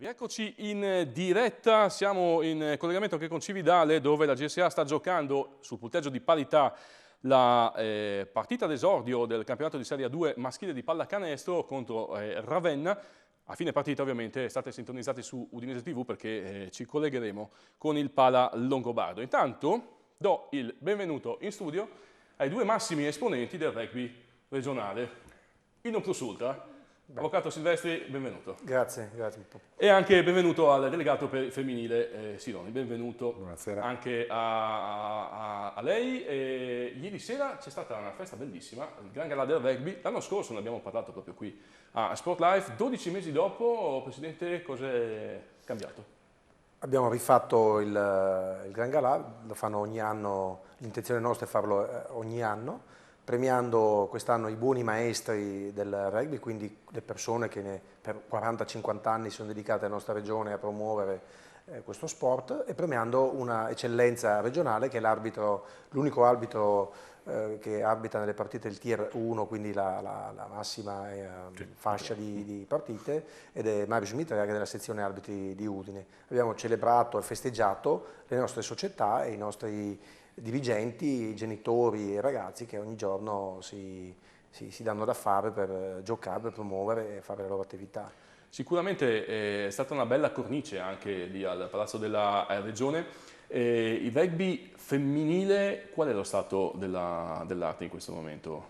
Rieccoci in diretta, siamo in collegamento anche con Cividale dove la GSA sta giocando sul punteggio di parità la partita d'esordio del campionato di Serie A2 maschile di pallacanestro contro Ravenna. A fine partita ovviamente state sintonizzati su Udinese TV perché ci collegheremo con il Pala Longobardo. Intanto do il benvenuto in studio ai due massimi esponenti del rugby regionale. Il non plus ultra. Avvocato Silvestri, benvenuto. Grazie, grazie. E anche benvenuto al delegato per il femminile Siloni, benvenuto. Buonasera. Anche a lei. Ieri sera c'è stata una festa bellissima, il Gran Galà del Rugby. L'anno scorso ne abbiamo parlato proprio qui a Sport Life. 12 mesi dopo, Presidente, cos'è cambiato? Abbiamo rifatto il Gran Galà, lo fanno ogni anno, l'intenzione nostra è farlo ogni anno, premiando quest'anno i buoni maestri del rugby, quindi le persone che per 40-50 anni sono dedicate alla nostra regione a promuovere questo sport, e premiando una eccellenza regionale che è l'unico arbitro che arbitra nelle partite del Tier 1, quindi la massima fascia di partite, ed è Mario Mitrea, che è della sezione arbitri di Udine. Abbiamo celebrato e festeggiato le nostre società e i nostri dirigenti, genitori e ragazzi che ogni giorno si danno da fare per giocare, per promuovere e fare le loro attività. Sicuramente è stata una bella cornice anche lì al Palazzo della Regione. Il rugby femminile, qual è lo stato dell'arte in questo momento?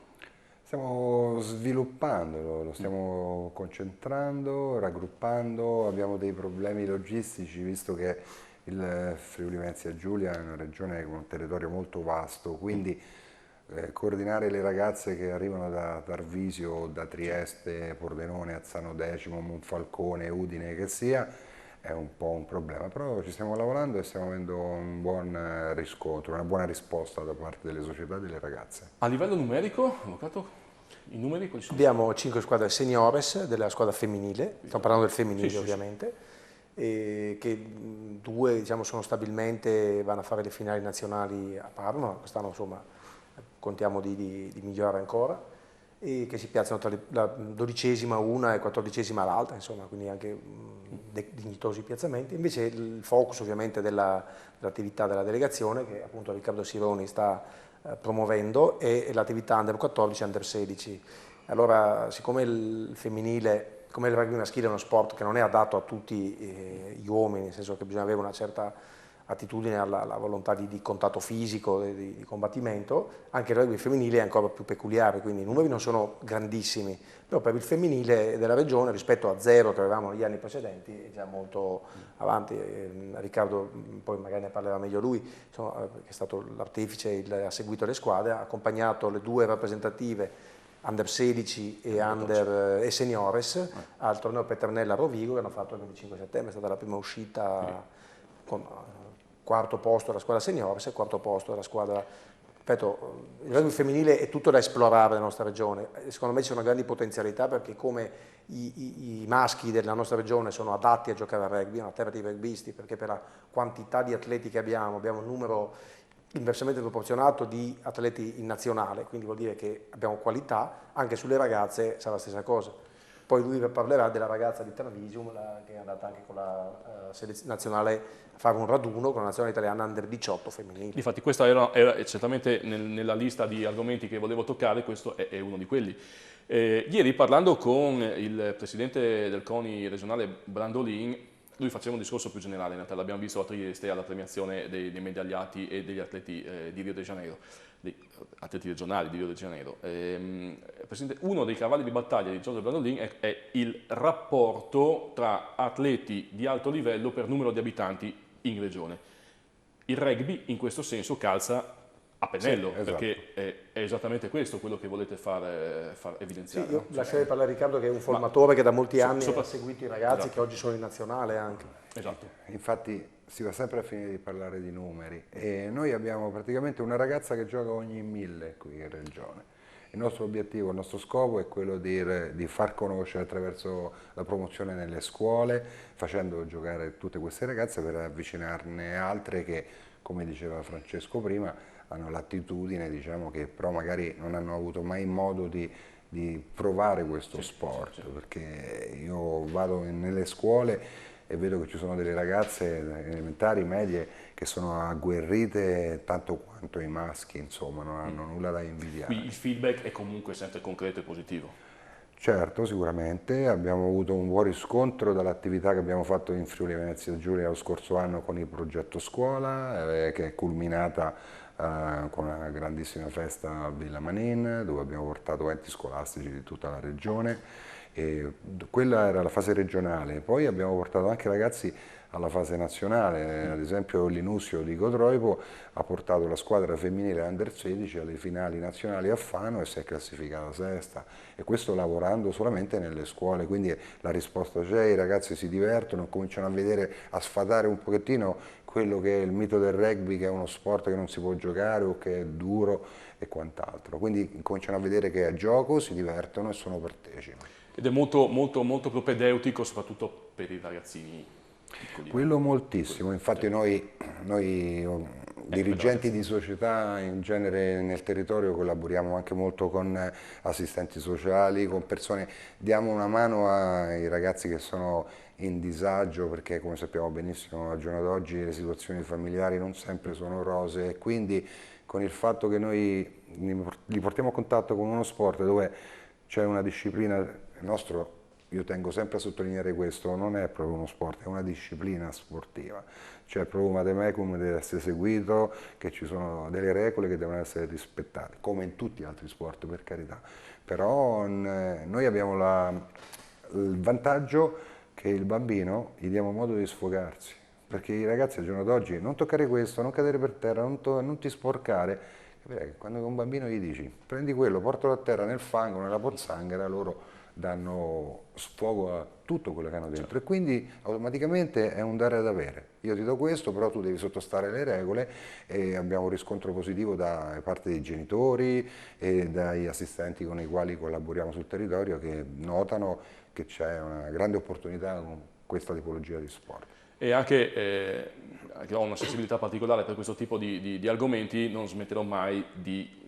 Stiamo sviluppandolo, lo stiamo concentrando, raggruppando, abbiamo dei problemi logistici visto che il Friuli Venezia Giulia è una regione con un territorio molto vasto, quindi coordinare le ragazze che arrivano da Tarvisio, da Trieste, Pordenone, Azzano Decimo, Monfalcone, Udine che sia, è un po' un problema, però ci stiamo lavorando e stiamo avendo un buon riscontro, una buona risposta da parte delle società e delle ragazze. A livello numerico, avvocato, i numeri quali sono? Abbiamo 5 squadre seniores della squadra femminile, stiamo parlando del femminile Sì. ovviamente, e che due diciamo, sono stabilmente, vanno a fare le finali nazionali a Parma, quest'anno insomma contiamo di migliorare ancora, e che si piazzano tra la 12ª una e 14ª l'altra, insomma, quindi anche dignitosi piazzamenti. Invece il focus ovviamente dell'attività della delegazione, che appunto Riccardo Sironi sta promuovendo, è l'attività Under 14 e Under 16. Allora, siccome il femminile, come il rugby maschile, è uno sport che non è adatto a tutti gli uomini, nel senso che bisogna avere una certa attitudine alla volontà di contatto fisico, di combattimento, anche il rugby femminile è ancora più peculiare, quindi i numeri non sono grandissimi, però per il femminile della regione rispetto a zero che avevamo negli anni precedenti è già molto avanti. Riccardo poi magari ne parlerà meglio lui, insomma, che è stato l'artefice, ha seguito le squadre, ha accompagnato le due rappresentative Under 16 e Seniores al torneo Peternella a Rovigo che hanno fatto il 25 settembre, è stata la prima uscita con quarto posto alla squadra Seniores e quarto posto alla squadra. Ripeto, il rugby femminile è tutto da esplorare nella nostra regione, secondo me ci sono grandi potenzialità perché come i maschi della nostra regione sono adatti a giocare a rugby, è una terra di rugbisti, perché per la quantità di atleti che abbiamo un numero inversamente proporzionato di atleti in nazionale, quindi vuol dire che abbiamo qualità, anche sulle ragazze sarà la stessa cosa. Poi lui parlerà della ragazza di Tarvisio che è andata anche con la nazionale a fare un raduno con la nazionale italiana Under 18 femminile. Infatti questa era certamente nella lista di argomenti che volevo toccare, questo è uno di quelli. Ieri parlando con il presidente del CONI regionale Brandolin, lui faceva un discorso più generale, in realtà l'abbiamo visto a Trieste alla premiazione dei medagliati e degli atleti di Rio de Janeiro, degli atleti regionali di Rio de Janeiro. Presidente, uno dei cavalli di battaglia di Giorgio Brandolin è il rapporto tra atleti di alto livello per numero di abitanti in regione. Il rugby in questo senso calza a pennello, sì, esatto. Perché è esattamente questo quello che volete far evidenziare. Sì, io no? lascerei parlare Riccardo che è un formatore che da molti anni ha seguito i ragazzi, esatto. che oggi sono in nazionale anche. Esatto. Infatti si va sempre a finire di parlare di numeri e noi abbiamo praticamente una ragazza che gioca ogni 1000 qui in regione. Il nostro obiettivo, il nostro scopo è quello di far conoscere attraverso la promozione nelle scuole, facendo giocare tutte queste ragazze per avvicinarne altre che, come diceva Francesco prima, hanno l'attitudine, diciamo, che però magari non hanno avuto mai modo di provare questo sport, perché io vado nelle scuole e vedo che ci sono delle ragazze elementari, medie, che sono agguerrite tanto quanto i maschi, insomma, non hanno nulla da invidiare. Quindi il feedback è comunque sempre concreto e positivo. Certo, sicuramente abbiamo avuto un buon riscontro dall'attività che abbiamo fatto in Friuli Venezia Giulia lo scorso anno con il progetto scuola, che è culminata con una grandissima festa a Villa Manin, dove abbiamo portato enti scolastici di tutta la regione. E quella era la fase regionale, poi abbiamo portato anche ragazzi alla fase nazionale, ad esempio l'Inusio di Cotroipo ha portato la squadra femminile Under 16 alle finali nazionali a Fano e si è classificata sesta, e questo lavorando solamente nelle scuole, quindi la risposta c'è, i ragazzi si divertono, cominciano a vedere, a sfatare un pochettino quello che è il mito del rugby, che è uno sport che non si può giocare o che è duro e quant'altro, quindi cominciano a vedere che è gioco, si divertono e sono partecipi. Ed è molto, molto, molto propedeutico, soprattutto per i ragazzini piccoli. Quello moltissimo, infatti noi dirigenti di società in genere nel territorio collaboriamo anche molto con assistenti sociali, con persone, diamo una mano ai ragazzi che sono in disagio, perché come sappiamo benissimo al giorno d'oggi le situazioni familiari non sempre sono rosee, e quindi con il fatto che noi li portiamo a contatto con uno sport dove c'è una disciplina, il nostro, io tengo sempre a sottolineare questo, non è proprio uno sport, è una disciplina sportiva. C'è proprio un vademecum che deve essere seguito, che ci sono delle regole che devono essere rispettate, come in tutti gli altri sport, per carità. Però noi abbiamo il vantaggio che il bambino gli diamo modo di sfogarsi, perché i ragazzi al giorno d'oggi non toccare questo, non cadere per terra, non ti sporcare. Quando un bambino gli dici prendi quello, portalo a terra nel fango, nella pozzanghera, loro danno sfogo a tutto quello che hanno dentro, e quindi automaticamente è un dare ad avere. Io ti do questo, però tu devi sottostare alle regole, e abbiamo un riscontro positivo da parte dei genitori e dagli assistenti con i quali collaboriamo sul territorio, che notano che c'è una grande opportunità con questa tipologia di sport. E anche che ho una sensibilità particolare per questo tipo di argomenti, non smetterò mai di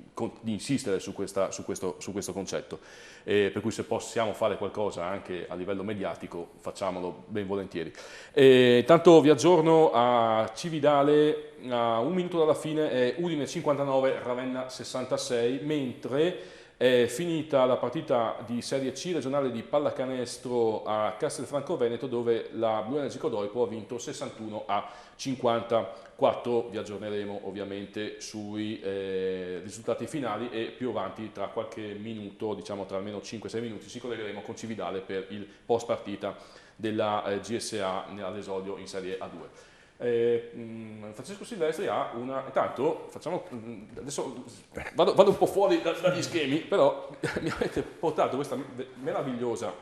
insistere su questo concetto, per cui se possiamo fare qualcosa anche a livello mediatico facciamolo ben volentieri. Intanto vi aggiorno a Cividale, a un minuto dalla fine è Udine 59, Ravenna 66, mentre è finita la partita di Serie C regionale di pallacanestro a Castelfranco Veneto, dove la Blu Energy Codoipo ha vinto 61-54. Vi aggiorneremo ovviamente sui risultati finali, e più avanti, tra qualche minuto, diciamo tra almeno 5-6 minuti, ci collegheremo con Cividale per il post partita della GSA all'esordio in Serie A2. Francesco Silvestri ha una... Intanto facciamo... Adesso vado un po' fuori dagli schemi, però mi avete portato questa meravigliosa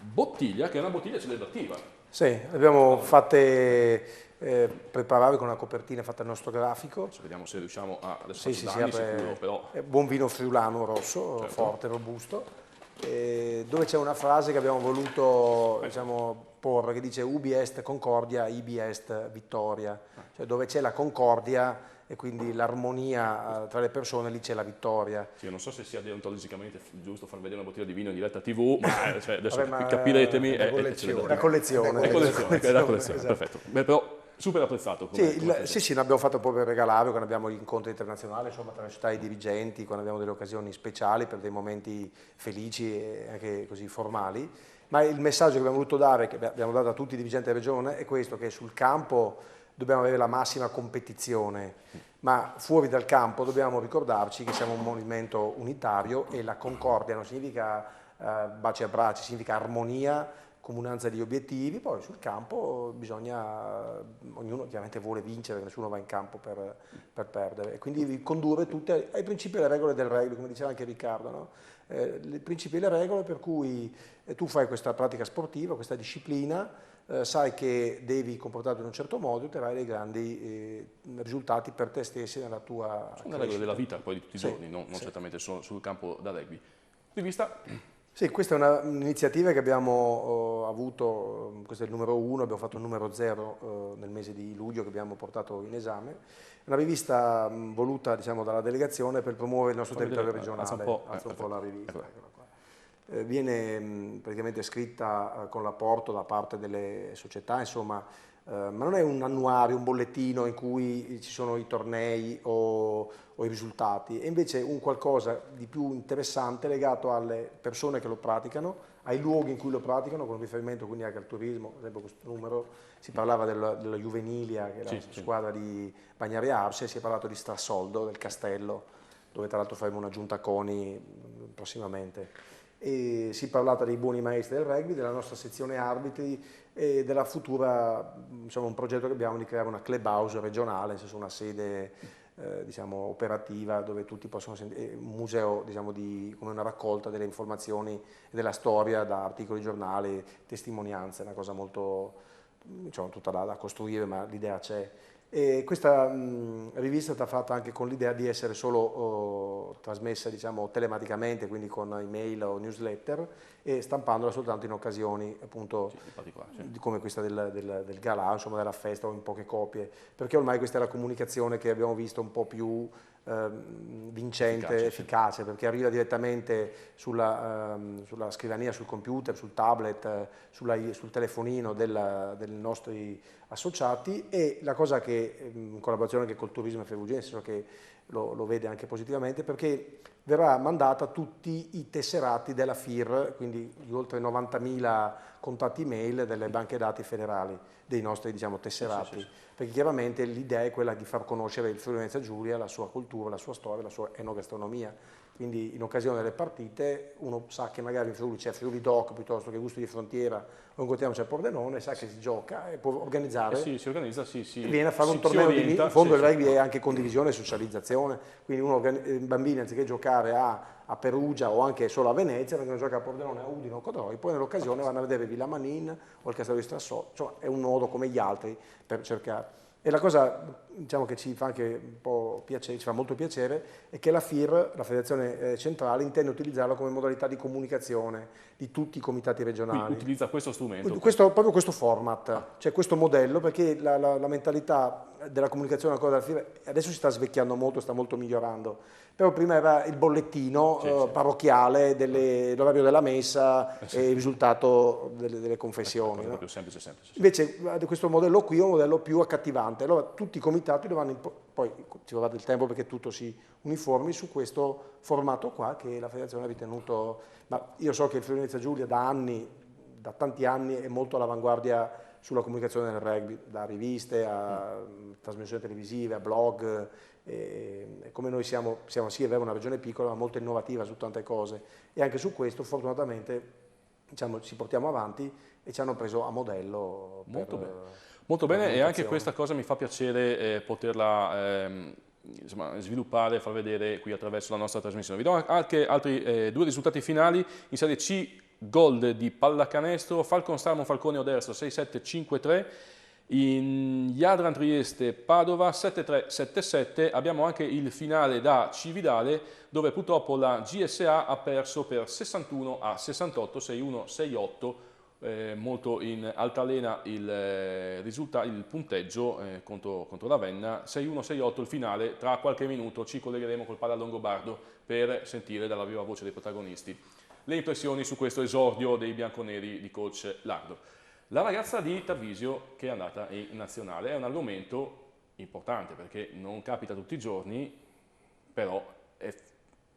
bottiglia, che è una bottiglia celebrativa. Sì, l'abbiamo fatte preparare con una copertina fatta al nostro grafico. Adesso vediamo se riusciamo a... Adesso Sì, faccio danni, sicuro, però... Buon vino friulano rosso, certo, forte, robusto, dove c'è una frase che abbiamo voluto, diciamo, porre, che dice ubi est concordia, ibi est vittoria, cioè dove c'è la concordia e quindi l'armonia tra le persone, lì c'è la vittoria. Sì, non so se sia deontologicamente giusto far vedere una bottiglia di vino in diretta TV, ma cioè, adesso capiretemi. È la collezione. Esatto. Perfetto. Beh, però super apprezzato. Sì, ne abbiamo fatto proprio il regalario quando abbiamo gli incontri internazionali, insomma, tra le città e i dirigenti, quando abbiamo delle occasioni speciali per dei momenti felici e anche così formali. Ma il messaggio che abbiamo voluto dare, che abbiamo dato a tutti i dirigenti della regione, è questo, che sul campo dobbiamo avere la massima competizione, ma fuori dal campo dobbiamo ricordarci che siamo un movimento unitario, e la concordia non significa baci e abbracci, significa armonia, comunanza di obiettivi. Poi sul campo ognuno chiaramente vuole vincere, nessuno va in campo per perdere, e quindi condurre tutti ai principi e alle regole del rugby, come diceva anche Riccardo, no? I principi e le regole per cui tu fai questa pratica sportiva, questa disciplina, sai che devi comportarti in un certo modo e otterrai dei grandi risultati per te stessi nella tua Sono le regole della vita poi di tutti i giorni, non certamente solo sul campo da rugby. Rivista? Sì, questa è un'iniziativa che abbiamo avuto, questo è il numero 1, abbiamo fatto il numero 0 nel mese di luglio, che abbiamo portato in esame. Una rivista voluta, diciamo, dalla delegazione per promuovere il nostro territorio regionale. Alza un po' la rivista. Eccola qua. viene praticamente scritta con l'apporto da parte delle società, insomma, ma non è un annuario, un bollettino in cui ci sono i tornei o i risultati, è invece un qualcosa di più interessante legato alle persone che lo praticano, ai luoghi in cui lo praticano, con riferimento quindi anche al turismo. Ad esempio questo numero si parlava della Juvenilia, che è la squadra di Bagnari Arce, si è parlato di Strassoldo, del castello, dove tra l'altro faremo una giunta CONI prossimamente. E si è parlato dei buoni maestri del rugby, della nostra sezione arbitri e della futura, diciamo, un progetto che abbiamo di creare una clubhouse regionale, nel senso una sede diciamo, operativa dove tutti possono sentire, un museo, diciamo, come una raccolta delle informazioni e della storia da articoli di giornali, testimonianze, è una cosa molto, diciamo, tutta da costruire, ma l'idea c'è. E questa rivista è stata fatta anche con l'idea di essere solo trasmessa, diciamo, telematicamente, quindi con email o newsletter, e stampandola soltanto in occasioni appunto come questa del galà, insomma, della festa, o in poche copie, perché ormai questa è la comunicazione che abbiamo visto un po' più vincente, efficace, perché arriva direttamente sulla scrivania, sul computer, sul tablet, sul telefonino dei nostri associati, e la cosa che, in collaborazione anche col Turismo Ferrugine, nel senso che lo vede anche positivamente, perché verrà mandata a tutti i tesserati della FIR, quindi gli oltre 90.000 contatti email delle banche dati federali dei nostri, diciamo, tesserati, perché chiaramente l'idea è quella di far conoscere il Friuli Venezia Giulia, la sua cultura, la sua storia, la sua enogastronomia. Quindi in occasione delle partite uno sa che magari in Friuli c'è Friuli Doc piuttosto che Gusto di Frontiera, o incontriamo c'è Pordenone, sa che si gioca e può organizzare. Si organizza, e viene a fare un torneo in fondo il rugby è anche condivisione e socializzazione, quindi i bambini anziché giocare a Perugia o anche solo a Venezia vengono a giocare a Pordenone, a Udine o Codoroi, poi nell'occasione vanno a vedere Villa Manin o il Castello di Strassò, insomma è un modo come gli altri per cercare. E la cosa, diciamo, che ci fa anche un po' piacere, ci fa molto piacere, è che la FIR, la Federazione Centrale, intende utilizzarla come modalità di comunicazione di tutti i comitati regionali. Quindi utilizza questo strumento? Proprio questo format, cioè questo modello, perché la mentalità della comunicazione della FIR adesso si sta svecchiando molto, sta molto migliorando. Però prima era il bollettino parrocchiale dell'orario della messa e il risultato delle confessioni. No? Più semplice. Invece questo modello qui è un modello più accattivante. Allora tutti i comitati dovranno, poi ci vorrà del tempo perché tutto si uniformi su questo formato qua che la federazione ha ritenuto. Ma io so che il Friuli Venezia Giulia da tanti anni è molto all'avanguardia sulla comunicazione del rugby, da riviste a trasmissioni televisive, a blog. E come noi siamo sì, è vero, una regione piccola, ma molto innovativa su tante cose, e anche su questo fortunatamente, diciamo, ci portiamo avanti e ci hanno preso a modello. Molto bene, e anche questa cosa mi fa piacere poterla insomma, sviluppare e far vedere qui attraverso la nostra trasmissione. Vi do anche altri due risultati finali. In Serie C, Gold di pallacanestro, Falcon Star Monfalcone Oderzo 6-7-5-3, in Jadran Trieste Padova 7-3, 7-7. Abbiamo anche il finale da Cividale, dove purtroppo la GSA ha perso per 61-68, 6-1, 6-8. Molto in altalena il punteggio contro Ravenna, 6-1, 6-8 il finale. Tra qualche minuto ci collegheremo col Palla Longobardo per sentire dalla viva voce dei protagonisti le impressioni su questo esordio dei bianconeri di coach Lardo. La ragazza di Tarvisio che è andata in nazionale è un argomento importante perché non capita tutti i giorni, però è,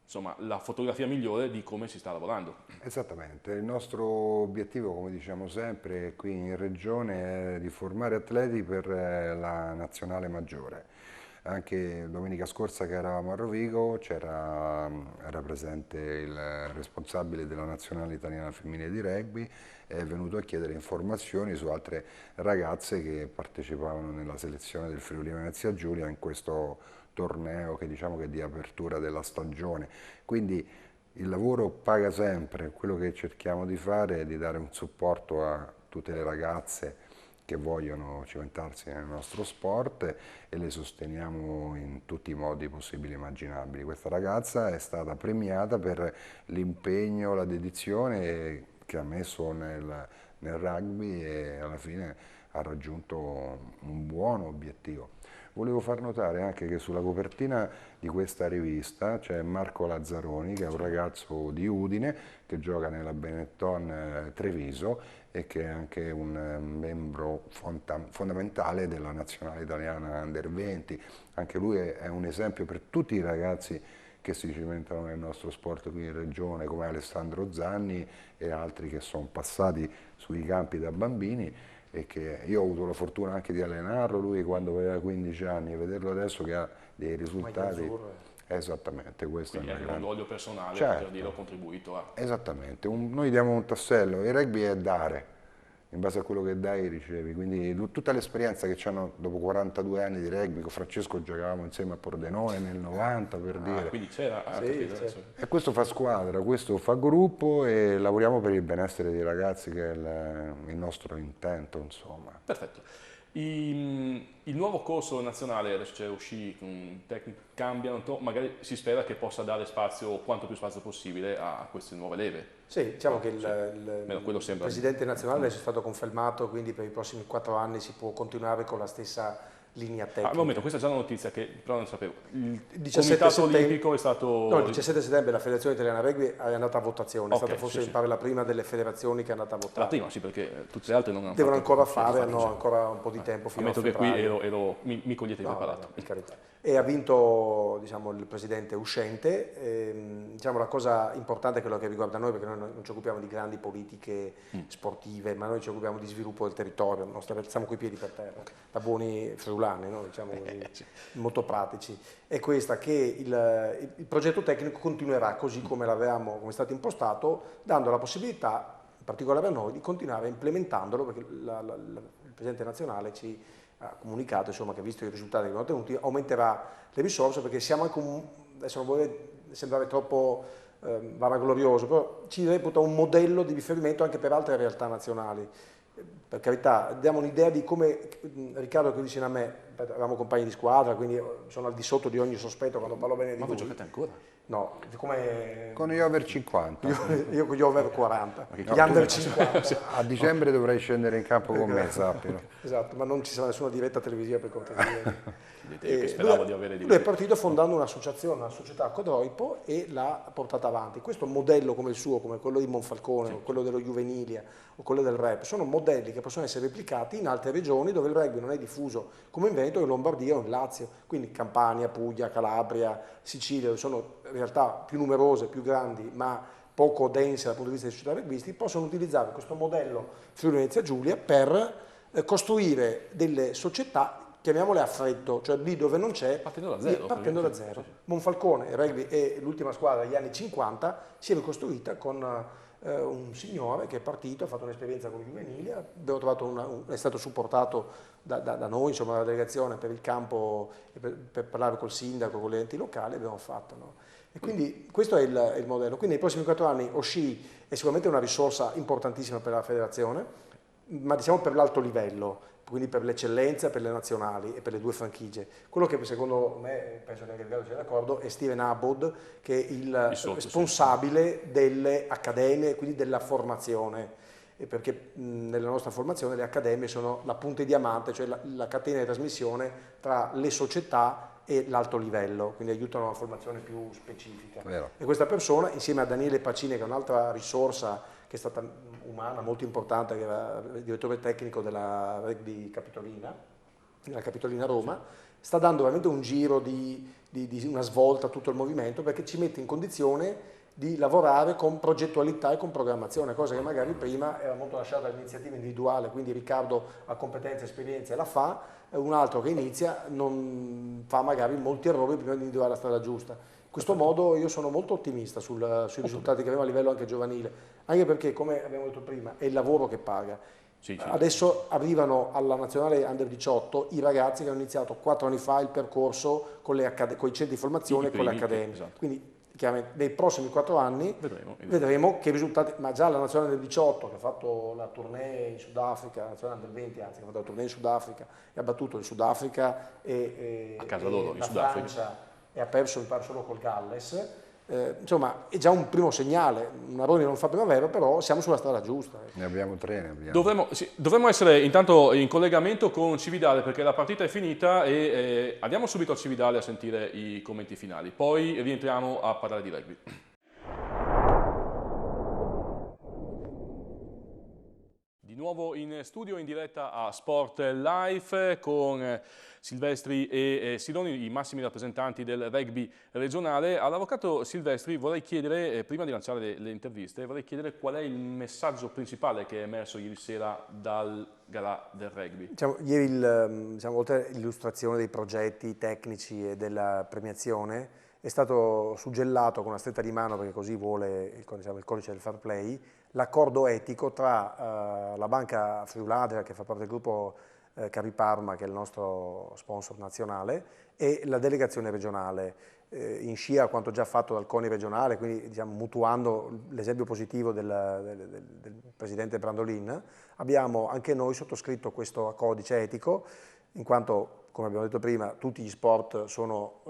insomma, la fotografia migliore di come si sta lavorando. Esattamente, il nostro obiettivo, come diciamo sempre, qui in Regione è di formare atleti per la nazionale maggiore. Anche domenica scorsa che eravamo a Rovigo era presente il responsabile della nazionale italiana femminile di rugby, è venuto a chiedere informazioni su altre ragazze che partecipavano nella selezione del Friuli Venezia Giulia in questo torneo che diciamo che è di apertura della stagione. Quindi il lavoro paga sempre, quello che cerchiamo di fare è di dare un supporto a tutte le ragazze che vogliono cimentarsi nel nostro sport e le sosteniamo in tutti i modi possibili e immaginabili. Questa ragazza è stata premiata per l'impegno, la dedizione che ha messo nel rugby e alla fine ha raggiunto un buon obiettivo. Volevo far notare anche che sulla copertina di questa rivista c'è Marco Lazzaroni, che è un ragazzo di Udine che gioca nella Benetton Treviso e che è anche un membro fondamentale della nazionale italiana Under 20. Anche lui è un esempio per tutti i ragazzi che si cimentano nel nostro sport qui in regione, come Alessandro Zanni e altri che sono passati sui campi da bambini, e che io ho avuto la fortuna anche di allenarlo, lui quando aveva 15 anni, e vederlo adesso che ha dei risultati. Esattamente, questo quindi è è un orgoglio personale, certo. per dire, ho contribuito a... Esattamente, noi diamo un tassello, il rugby è dare, in base a quello che dai ricevi, quindi tutta l'esperienza che hanno dopo 42 anni di rugby, con Francesco giocavamo insieme a Pordenone nel 90 per dire. Quindi c'era, certo. E questo fa squadra, questo fa gruppo e lavoriamo per il benessere dei ragazzi, che è il nostro intento, insomma. Perfetto. Il nuovo corso nazionale, adesso c'è uscì, cambiano, magari si spera che possa dare spazio, quanto più spazio possibile, a queste nuove leve. Sì, diciamo che quello il presidente nazionale adesso è stato confermato, quindi per i prossimi 4 anni si può continuare con la stessa linea tecnica. Al momento, questa è già una notizia che però non sapevo. Il 17 Comitato settembre, Olimpico è stato... No, il 17 settembre la Federazione Italiana Rugby è andata a votazione, è Okay, stata forse sì, mi pare la prima delle federazioni che è andata a votare. La prima sì, perché tutte le altre non hanno Devono fatto, ancora fare, hanno ancora un po' di tempo fino a ammetto che qui febbraio. mi cogliete impreparato. Per carità. E ha vinto, diciamo, il presidente uscente. Diciamo, la cosa importante è quello che riguarda noi, perché noi non ci occupiamo di grandi politiche sportive, ma noi ci occupiamo di sviluppo del territorio, stiamo coi piedi per terra, da buoni friulani, no? Diciamo così, molto pratici. È questa che il progetto tecnico continuerà così come come è stato impostato, dando la possibilità, in particolare a noi, di continuare implementandolo, perché il presidente nazionale ci ha comunicato, insomma, che visto i risultati che abbiamo ottenuti aumenterà le risorse, perché siamo anche adesso non vorrei sembrare troppo vanaglorioso, però ci reputa un modello di riferimento anche per altre realtà nazionali. Per carità, diamo un'idea di come Riccardo, qui vicino a me, eravamo compagni di squadra, quindi sono al di sotto di ogni sospetto quando parlo bene di lui. Ma voi giocate ancora? No, come... Con gli over 50. Io con gli over 40, gli under 50. A dicembre dovrai scendere in campo con me, sappilo. Esatto, ma non ci sarà nessuna diretta televisiva per cortesia. Che speravo di avere lui è partito fondando un'associazione, una società a Codroipo, e l'ha portata avanti. Questo modello come il suo, come quello di Monfalcone, o quello dello Juvenilia, o quello del Rep, sono modelli che possono essere replicati in altre regioni dove il rugby non è diffuso, come in Veneto, in Lombardia o in Lazio, quindi Campania, Puglia, Calabria, Sicilia, dove sono realtà più numerose, più grandi, ma poco dense dal punto di vista dei società rugbisti, possono utilizzare questo modello Friuli Venezia Giulia per costruire delle società, chiamiamole a freddo, cioè lì dove non c'è, partendo da zero. Monfalcone, il rugby e l'ultima squadra degli anni 50 si è ricostruita con un signore che è partito, ha fatto un'esperienza con i giovanili, abbiamo trovato è stato supportato da noi, insomma, dalla delegazione per il campo, per parlare col sindaco, con gli enti locali, abbiamo fatto. No? E quindi questo è il modello. Quindi nei prossimi 4 anni OSCI è sicuramente una risorsa importantissima per la federazione, ma diciamo per l'alto livello, quindi per l'eccellenza, per le nazionali e per le 2 franchigie. Quello che secondo me, penso che anche Riccardo sia d'accordo, è Steven Abod, che è il responsabile delle accademie, quindi della formazione, perché nella nostra formazione le accademie sono la punta di diamante, cioè la catena di trasmissione tra le società e l'alto livello, quindi aiutano a una formazione più specifica. Vero. E questa persona, insieme a Daniele Pacini, che è un'altra risorsa che è stata umana, molto importante, che era il direttore tecnico della Rugby Capitolina, della Capitolina Roma, sta dando veramente un giro di una svolta a tutto il movimento, perché ci mette in condizione di lavorare con progettualità e con programmazione, cosa che magari prima era molto lasciata all'iniziativa individuale, quindi Riccardo ha competenze e esperienze e la fa, un altro che inizia non fa magari molti errori prima di individuare la strada giusta. In questo modo io sono molto ottimista sui risultati che abbiamo a livello anche giovanile, anche perché, come abbiamo detto prima, è il lavoro che paga. Sì. Adesso arrivano alla nazionale Under 18 i ragazzi che hanno iniziato 4 anni fa il percorso con i centri di formazione e con le accademie. Esatto. Quindi chiaramente nei prossimi 4 anni vedremo che risultati, ma già la nazionale del 18 che ha fatto la tournée in Sudafrica, la nazionale del 20 anzi, che ha fatto la tournée in Sudafrica e ha battuto il Sudafrica e a casa loro, la Francia, e ha perso mi pare solo col Galles, insomma è già un primo segnale, un errore non fa primavera, però siamo sulla strada giusta. Ne abbiamo 3, ne abbiamo. Dovremmo essere intanto in collegamento con Cividale perché la partita è finita e andiamo subito a Cividale a sentire i commenti finali, poi rientriamo a parlare di rugby. Di nuovo in studio, in diretta a Sport Life con Silvestri e Siloni, i massimi rappresentanti del rugby regionale. All'avvocato Silvestri vorrei chiedere, prima di lanciare le interviste, vorrei chiedere qual è il messaggio principale che è emerso ieri sera dal Galà del rugby. Ieri, oltre all'illustrazione dei progetti tecnici e della premiazione, è stato suggellato con una stretta di mano, perché così vuole il codice del fair play, l'accordo etico tra la banca Friuladria, che fa parte del gruppo Capiparma, che è il nostro sponsor nazionale, e la delegazione regionale, in scia a quanto già fatto dal CONI regionale, quindi mutuando l'esempio positivo del presidente Brandolin, abbiamo anche noi sottoscritto questo codice etico, in quanto, come abbiamo detto prima, tutti gli sport sono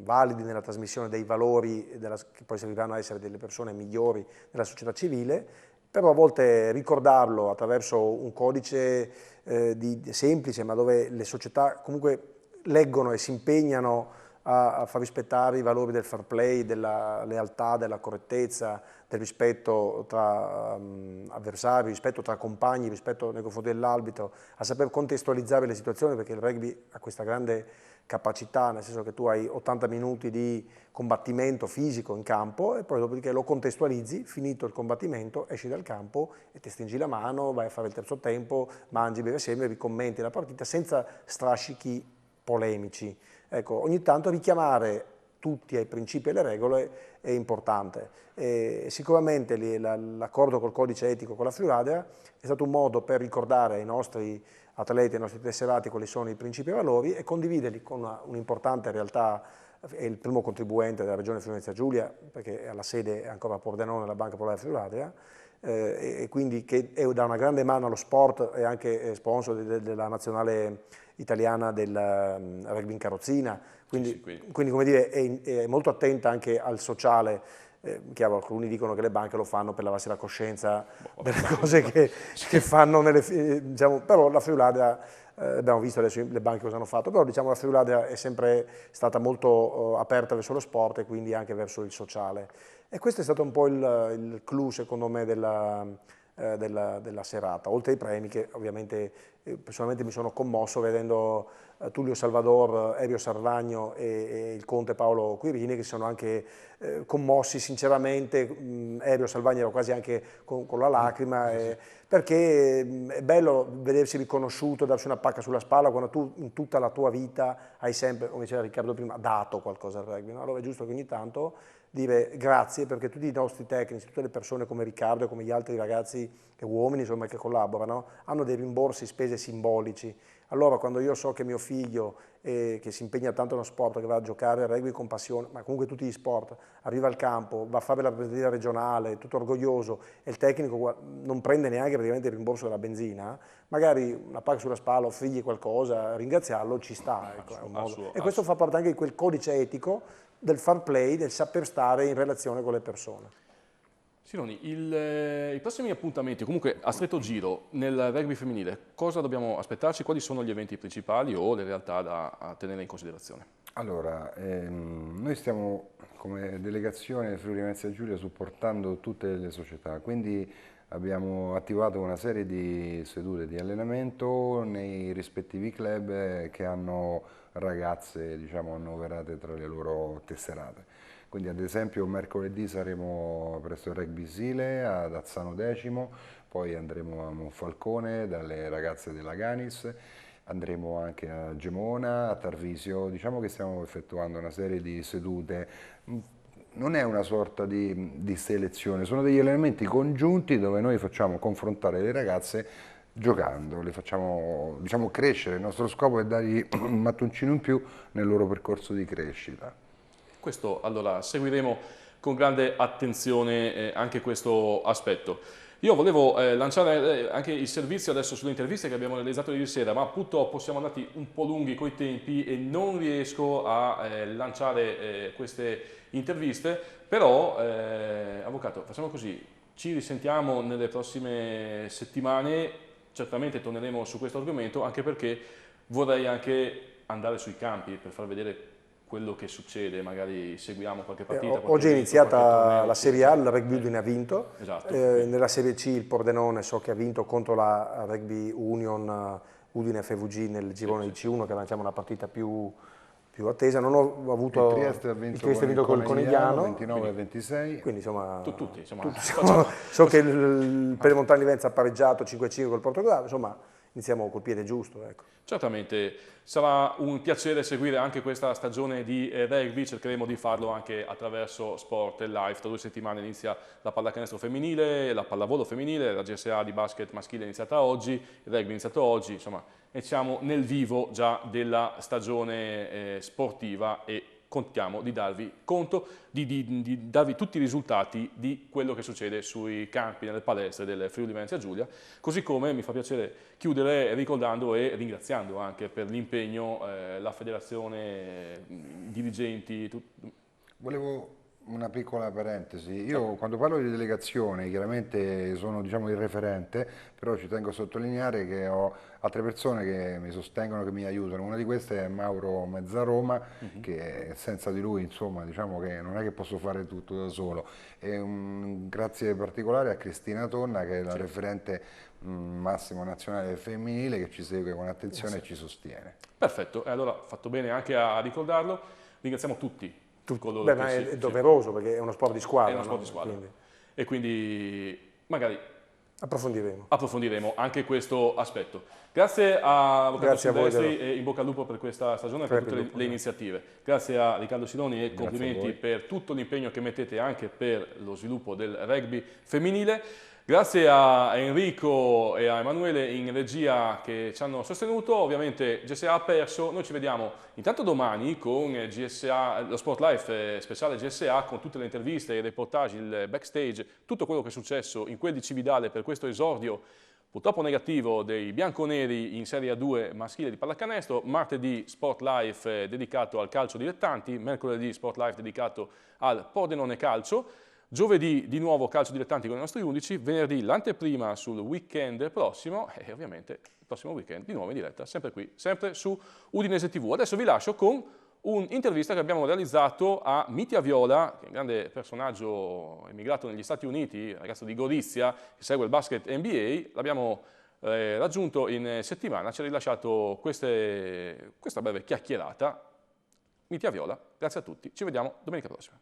validi nella trasmissione dei valori che poi serviranno a essere delle persone migliori nella società civile, però a volte ricordarlo attraverso un codice semplice, ma dove le società comunque leggono e si impegnano a far rispettare i valori del fair play, della lealtà, della correttezza, del rispetto tra avversari, rispetto tra compagni, rispetto nei confronti dell'arbitro, a saper contestualizzare le situazioni, perché il rugby ha questa grande capacità, nel senso che tu hai 80 minuti di combattimento fisico in campo e poi dopodiché lo contestualizzi, finito il combattimento, esci dal campo e ti stringi la mano, vai a fare il terzo tempo, mangi, bevi assieme, ricommenti la partita senza strascichi polemici. Ecco, ogni tanto richiamare tutti ai principi e alle regole è importante. Sicuramente l'accordo col codice etico con la Friuladria è stato un modo per ricordare ai nostri atleti, ai nostri tesserati quali sono i principi e i valori e condividerli con un'importante realtà, è il primo contribuente della regione Friuli-Venezia Giulia, perché alla sede è ancora a Pordenone la Banca Popolare Friuladria, e quindi che dà una grande mano allo sport e anche sponsor della nazionale italiana del rugby in carrozzina, quindi come dire è molto attenta anche al sociale. Chiaro, alcuni dicono che le banche lo fanno per lavarsi la coscienza delle cose che fanno, però la Friuladria, abbiamo visto adesso le banche cosa hanno fatto, però diciamo la Friuladria è sempre stata molto aperta verso lo sport e quindi anche verso il sociale. E questo è stato un po' il clou, secondo me, della serata, oltre ai premi che ovviamente personalmente mi sono commosso vedendo Tullio Salvador, Erio Sarvagno e il conte Paolo Quirini, che sono anche commossi sinceramente. Erio Salvagno era quasi anche con la lacrima, perché è bello vedersi riconosciuto, darsi una pacca sulla spalla quando tu in tutta la tua vita hai sempre, come diceva Riccardo prima, dato qualcosa al rugby, no? Allora è giusto che ogni tanto dire grazie, perché tutti i nostri tecnici, tutte le persone come Riccardo e come gli altri ragazzi e uomini insomma, che collaborano, hanno dei rimborsi spese simbolici. Allora quando io so che mio figlio, che si impegna tanto nello sport, che va a giocare a rugby con passione, ma comunque tutti gli sport, arriva al campo, va a fare la rappresentativa regionale, tutto orgoglioso, e il tecnico non prende neanche praticamente il rimborso della benzina, magari una pacca sulla spalla, offrigli qualcosa, ringraziarlo, ci sta. Ecco, è un modo. E questo fa parte anche di quel codice etico del fair play, del saper stare in relazione con le persone. Siloni, i prossimi appuntamenti, comunque a stretto giro, nel rugby femminile, cosa dobbiamo aspettarci? Quali sono gli eventi principali o le realtà da tenere in considerazione? Allora, noi stiamo come delegazione Friuli Venezia Giulia supportando tutte le società, quindi abbiamo attivato una serie di sedute di allenamento nei rispettivi club che hanno ragazze, diciamo, annoverate tra le loro tesserate. Quindi ad esempio mercoledì saremo presso il Rugby Sile ad Azzano Decimo, poi andremo a Monfalcone dalle ragazze della Ganis, andremo anche a Gemona, a Tarvisio. Diciamo che stiamo effettuando una serie di sedute, non è una sorta di selezione, sono degli allenamenti congiunti dove noi facciamo confrontare le ragazze giocando, le facciamo, diciamo, crescere. Il nostro scopo è dargli un mattoncino in più nel loro percorso di crescita. Questo allora seguiremo con grande attenzione anche questo aspetto. Io volevo lanciare anche il servizio adesso sulle interviste che abbiamo realizzato ieri sera, ma purtroppo siamo andati un po' lunghi coi tempi e non riesco a lanciare queste interviste, però Avvocato, facciamo così, ci risentiamo nelle prossime settimane, certamente torneremo su questo argomento, anche perché vorrei anche andare sui campi per far vedere quello che succede, magari seguiamo qualche partita. Oggi è iniziata la Serie A, il Rugby Udine ha vinto, esatto. Nella Serie C il Pordenone so che ha vinto contro la Rugby Union Udine FVG nel girone di C1, che lanciamo una partita più attesa. Non ho avuto... Il Trieste ha vinto con il Conigliano 29 26. Quindi insomma... Tutti so che il Pedemontana di Venezia ha pareggiato 5-5 col Portogallo, insomma iniziamo col piede giusto. Ecco. Certamente sarà un piacere seguire anche questa stagione di rugby, cercheremo di farlo anche attraverso Sport Live. Tra 2 settimane inizia la pallacanestro femminile, la pallavolo femminile, la GSA di basket maschile è iniziata oggi, il rugby è iniziato oggi, insomma e siamo nel vivo già della stagione sportiva e contiamo di darvi conto, di darvi tutti i risultati di quello che succede sui campi, nelle palestre del Friuli Venezia Giulia, così come mi fa piacere chiudere ricordando e ringraziando anche per l'impegno la federazione, i dirigenti. Volevo una piccola parentesi, io quando parlo di delegazione chiaramente sono diciamo il referente, però ci tengo a sottolineare che ho altre persone che mi sostengono, che mi aiutano. Una di queste è Mauro Mezzaroma, che senza di lui insomma diciamo che non è che posso fare tutto da solo. E un grazie particolare a Cristina Tonna, che è la referente massimo nazionale femminile, che ci segue con attenzione e ci sostiene. Perfetto, e allora fatto bene anche a ricordarlo, ringraziamo tutti. Ma è doveroso perché è uno sport di squadra. È uno sport di squadra. E quindi magari approfondiremo anche questo aspetto. Grazie a Avvocato Silvestri e in bocca al lupo per questa stagione e per tutte le iniziative. Grazie a Riccardo Siloni e complimenti per tutto l'impegno che mettete anche per lo sviluppo del rugby femminile. Grazie a Enrico e a Emanuele in regia che ci hanno sostenuto. Ovviamente GSA ha perso, noi ci vediamo intanto domani con GSA, lo Sport Life speciale GSA, con tutte le interviste, i reportage, il backstage, tutto quello che è successo in quel di Cividale per questo esordio purtroppo negativo dei bianconeri in Serie A2 maschile di pallacanestro. Martedì Sport Life dedicato al calcio dilettanti, mercoledì Sport Life dedicato al Pordenone calcio. Giovedì di nuovo calcio dilettanti con i nostri 11, venerdì l'anteprima sul weekend prossimo e ovviamente il prossimo weekend di nuovo in diretta, sempre qui, sempre su Udinese TV. Adesso vi lascio con un'intervista che abbiamo realizzato a Mitja Viola, che è un grande personaggio emigrato negli Stati Uniti, ragazzo di Gorizia, che segue il basket NBA, l'abbiamo raggiunto in settimana, ci ha rilasciato questa breve chiacchierata. Mitja Viola, grazie a tutti, ci vediamo domenica prossima.